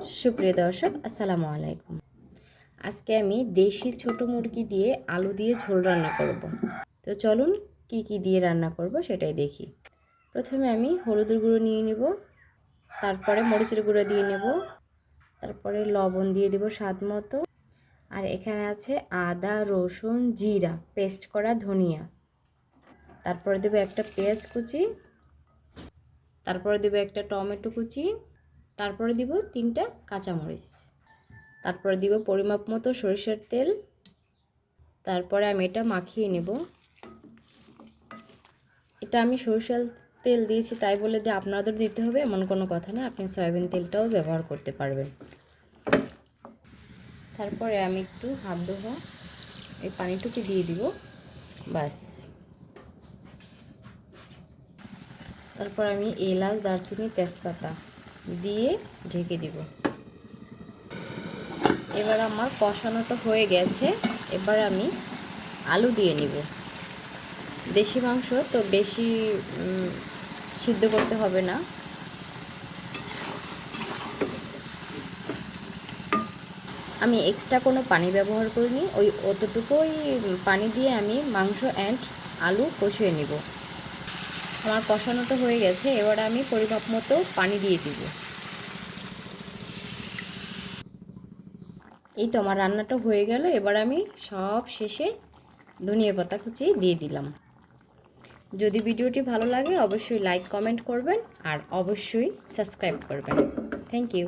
সুপ্রিয় দর্শক, আসসালামু আলাইকুম। আজকে আমি দেশি ছোট মুরগি দিয়ে আলু দিয়ে ঝোল রান্না করব। তো চলুন কি কি দিয়ে রান্না করব সেটাই দেখি। প্রথমে আমি হলুদের গুঁড়ো নিয়ে নেব, তারপরে মরিচের গুঁড়ো দিয়ে নেব, তারপরে লবণ দিয়ে দেব স্বাদ মতো। আর এখানে আছে আদা, রসুন, জিরা পেস্ট করা, ধনিয়া, তারপরে দেব একটা পেঁয়াজ কুচি, তারপরে দেব একটা টমেটো কুচি, তারপরে দিব 3টা কাঁচামরিচ, তারপরে দিব পরিমাপ মতো সরিষার তেল। তারপরে আমি এটা মাখিয়ে নেব। এটা আমি সরিষার তেল দিয়েছি তাই বলে যে আপনাদের দিতে হবে এমন কোনো কথা না, আপনি সয়াবিন তেলটাও ব্যবহার করতে পারবেন। তারপরে আমি একটু হাত ধোয়া এই পানিটুকু দিয়ে দিব, বাস। তারপর আমি এলাচ, দারচিনি, তেজপাতা দিয়ে ঢেকে দিব। এবার আমার কষানোটা হয়ে গেছে, এবার আমি আলু দিয়ে নিব। দেশি মাংস তো বেশি সিদ্ধ করতে হবে না। আমি এক্সট্রা কোনো পানি ব্যবহার করিনি, ওই অতটুকুই পানি দিয়ে আমি মাংস অ্যান্ড আলু কষিয়ে নিব। আমার কষানোটা হয়ে গেছে, এবার আমি পরিমাপ মতো পানি দিয়ে দিব। এই তো আমার রান্নাটা হয়ে গেল। এবার আমি সব শেষে ধনিয়া পাতা কুচি দিয়ে দিলাম। যদি ভিডিওটি ভালো লাগে অবশ্যই লাইক কমেন্ট করবেন আর অবশ্যই সাবস্ক্রাইব করবেন। Thank you.